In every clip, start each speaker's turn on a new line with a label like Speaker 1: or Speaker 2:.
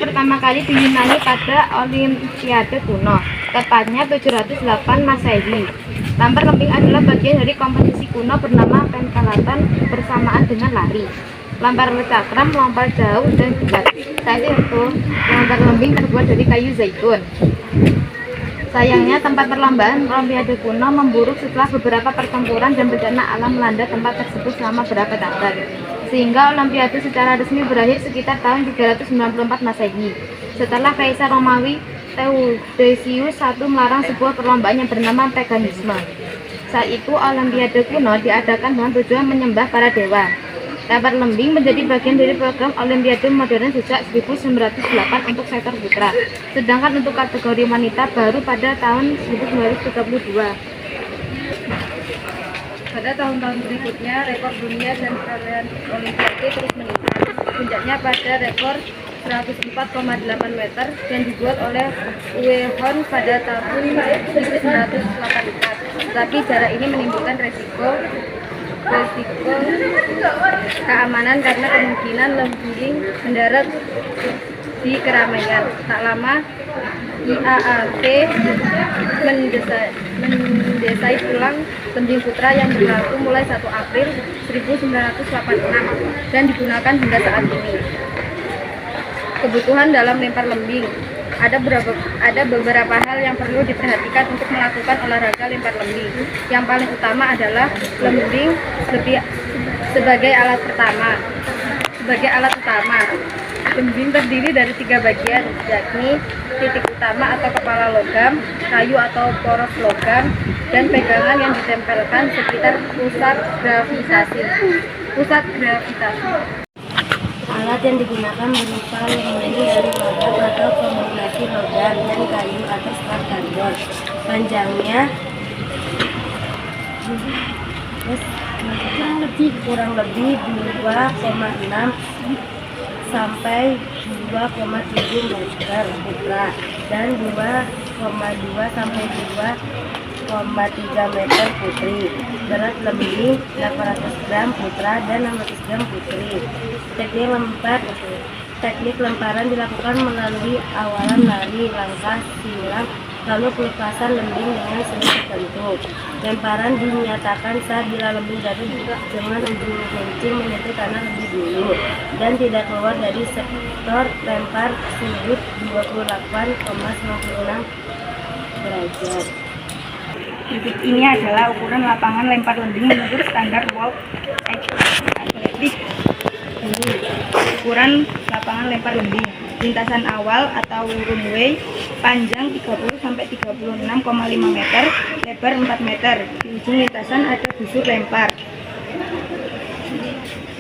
Speaker 1: pertama kali di Yunani pada Olimpiade kuno, tepatnya 708 Masehi. Lempar lembing adalah bagian dari kompetisi kuno bernama pentathlon bersamaan dengan lari, lempar cakram, lempar jauh, dan gulat. Saat itu, lempar lembing terbuat dari kayu zaitun. Sayangnya, tempat perlombaan Olimpiade kuno memburuk setelah beberapa pertempuran dan bencana alam melanda tempat tersebut selama beberapa tahun, sehingga Olimpiade secara resmi berakhir sekitar tahun 394 Masehi. Setelah Kaisar Romawi Theodosius I melarang sebuah perlombaan yang bernama paganisme. Saat itu, Olimpiade kuno diadakan dengan tujuan menyembah para dewa. Lempar lembing menjadi bagian dari program Olimpiade modern sejak 1908 untuk sektor putra, sedangkan untuk kategori wanita baru pada tahun 1932. Pada tahun-tahun berikutnya, rekor dunia dan perolehan Olimpiade terus meningkat. Puncaknya pada rekor 104,8 meter yang dibuat oleh Uwe Horn pada tahun 1984. Tapi jarak ini menimbulkan resiko keamanan karena kemungkinan lembing mendarat di keramaian. Tak lama, IAAF mendesai ulang lembing putra yang berlaku mulai 1 April 1986 dan digunakan hingga saat ini. Kebutuhan dalam lempar lembing. Ada beberapa hal yang perlu diperhatikan untuk melakukan olahraga lempar lembing. Yang paling utama adalah lembing sebagai alat utama. Lembing terdiri dari 3 bagian, yakni titik utama atau kepala logam, kayu atau poros logam, dan pegangan yang ditempelkan sekitar pusat gravitasi. Alat yang digunakan berupa lembing dari logam atau kombinasi logam dan kayu atau serat karbon. Panjangnya kurang lebih 2,6 sampai 2,7 meter putra dan 2,2 sampai 2,3 meter putri. Berat lembing 800 gram putra dan 600 gram putri. Teknik lemparan dilakukan melalui awalan lari, langkah silang, lalu pelepasan lembing dengan seni tertentu. Lemparan dinyatakan sah bila lembing jatuh dengan ujung kencing menyentuh tanah lebih dulu dan tidak keluar dari sektor lempar sudut 28,96 derajat. Berikut ini adalah ukuran lapangan lempar lembing menurut standar World Athletic. Ukuran lapangan lempar lembing. Lintasan awal atau runway panjang 30-36,5 meter, lebar 4 meter. Di ujung lintasan ada busur lempar.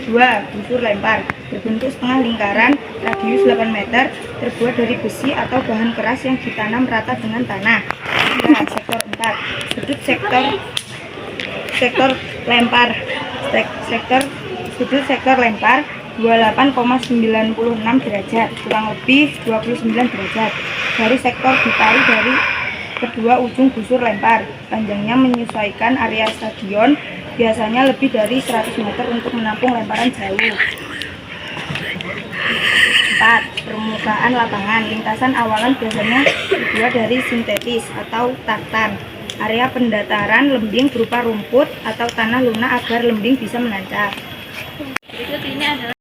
Speaker 1: 2. Busur lempar berbentuk setengah lingkaran, radius 8 meter, terbuat dari besi atau bahan keras yang ditanam rata dengan tanah. 3. Sektor 4. Sudut sektor lempar. Sudut sektor lempar 28,96 derajat, kurang lebih 29 derajat. Dari sektor ditarik dari kedua ujung busur lempar. Panjangnya menyesuaikan area stadion, biasanya lebih dari 100 meter untuk menampung lemparan jauh. 4. Permukaan lapangan. Lintasan awalan biasanya dibuat dari sintetis atau tartan. Area pendataran lembing berupa rumput atau tanah lunak agar lembing bisa menancap. Berikut ini adalah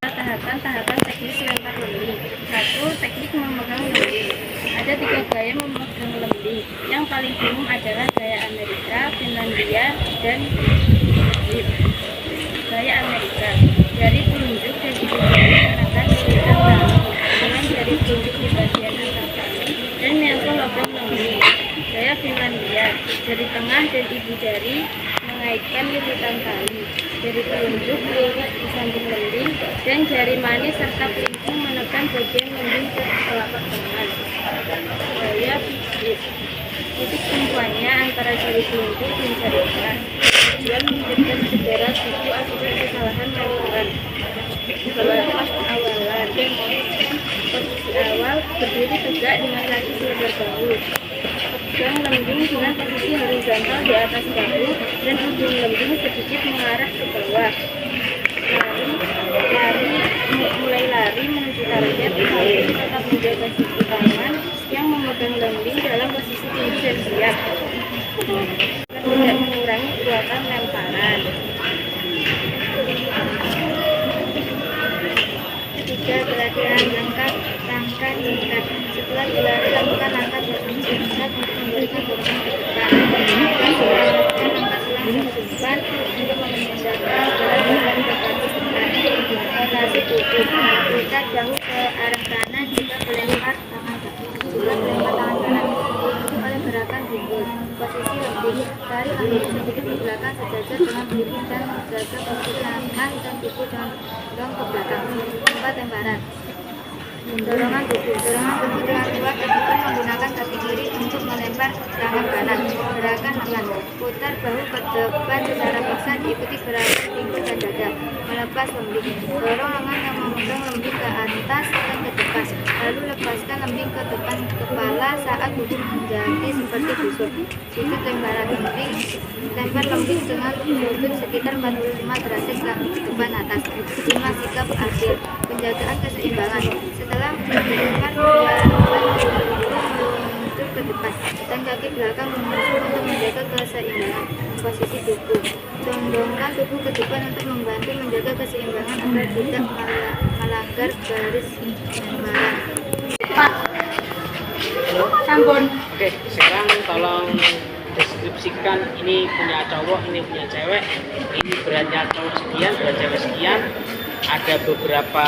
Speaker 1: tahapan teknis lempar lembing. 1. Teknik memegang lembing. Ada 3 gaya memegang lembing. Yang paling umum adalah gaya Amerika, Finlandia, dan Egypt. Gaya Amerika. Jari telunjuk dan ibu jari akan diberikan tali dengan jari telunjuk di bagian atas tali dan menyentuh logam lembing. Gaya Finlandia. Jari tengah dan ibu jari mengaitkan lilitan tali. Jari telunjuk melilit di samping lembing dan jari manis serta kelingking menekan bagian lembing ke telapak tangan. Gaya Egypt. Titik tumpuannya antara jari telunjuk dan jari tengah. Tujuan menjadikan cedera kuku akibat kesalahan lemparan. Awalan. Posisi awal berdiri tegak dengan kaki selebar bahu. Pegang lembing dengan posisi horizontal di atas bahu dan ujung lembing sedikit mengarah ke bawah. Mulai lari menuju target, tetap menjaga sisi tangan yang memegang lembing dalam posisi tinggi dan siap. Tidak mengurangi kekuatan lemparan. 3. Pelatihan langkah singkat. Setelah dilari, lakukan langkah singkat untuk memberikan dorongan ke depan. Lakukan langkah selang ke depan untuk memindahkan berat badan ke kaki depan. Rotasi tubuh. Ikat bahu ke arah kanan jika melempar tangan kanan oleh gerakan pinggul. Posisi lembing. Tarik lembing sedikit ke belakang sejajar dengan diri dan menjaga posisi tangan dan tubuh dengan dorong ke belakang. 4. Lemparan. Dorongan tubuh dengan kuat tegukan menggunakan kaki kiri untuk melempar tangan kanan. Gerakan lengan. Putar bahu ke depan secara paksa diikuti gerakan pinggul dan dada. Melepas lembing. Dorong lengan yang memegang lembing ke atas dan ke depan. Lalu lepaskan lembing ke depan kepala saat duduk menjadi seperti busur. Sudut lemparan lembing. Lempar lembing dengan sudut sekitar 45 derajat ke depan atas. 5. Sikap akhir. Penjagaan keseimbangan. Setelah melempar meluncur ke depan dan kaki belakang menyusul untuk menjaga keseimbangan. Posisi tubuh. Condongkan tubuh ke depan untuk membantu menjaga keseimbangan agar tidak melanggar garis lemparan.
Speaker 2: Sampun. Oke, sekarang tolong deskripsikan ini punya cowok, ini punya cewek, ini beratnya cowok sekian, berat cewek sekian. Ada beberapa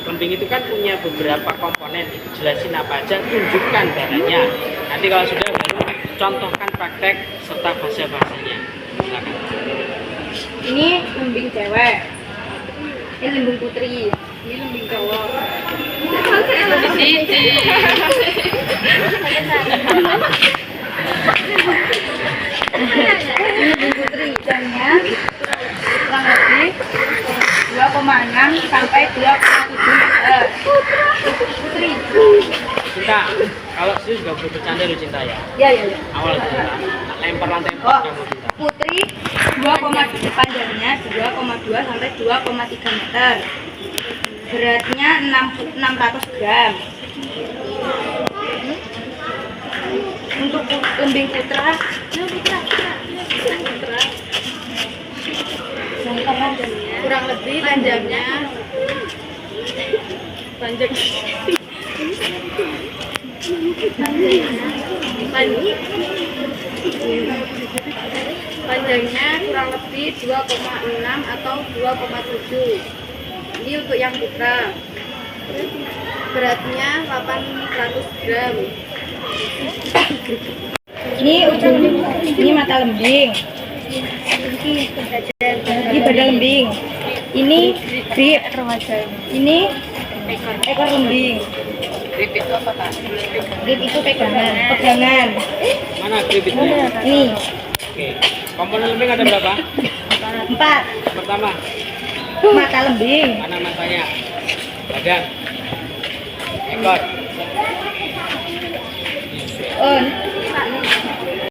Speaker 2: lembing itu kan punya beberapa komponen, itu jelasin apa aja, tunjukkan barangnya. Nanti kalau sudah baru contohkan praktek serta bahasa-bahasanya. Silakan.
Speaker 1: Ini lembing cewek. Ini lembing putri. Ini lembing cowok. Ini lembing putri. Jamnya kurang lebih 2,6 sampai 2,7 meter. Putri.
Speaker 2: Cinta, kalau sih juga boleh bercanda lu Cinta ya.
Speaker 1: Iya.
Speaker 2: Awal Cinta, lempar lantai 4 kamu Cinta.
Speaker 1: Putri 2,2 panjangnya 2,2 sampai 2,3 meter. Beratnya 600 gram. Untuk lembing putra. Kurang lebih panjangnya panjangnya kurang lebih 2,6 atau 2,7. Ini untuk yang putra. Beratnya 800 gram. Ini mata lembing. Ini badan lembing. Ini grip. Ini ekor lembing.
Speaker 2: Grip itu apa Kak?
Speaker 1: Grip itu pegangan.
Speaker 2: Mana grip itu?
Speaker 1: Ini
Speaker 2: Oke. Komponen lembing ada berapa?
Speaker 1: 4.
Speaker 2: Pertama,
Speaker 1: Mata lembing.
Speaker 2: mana matanya? Badan. Ekor.
Speaker 1: Oh,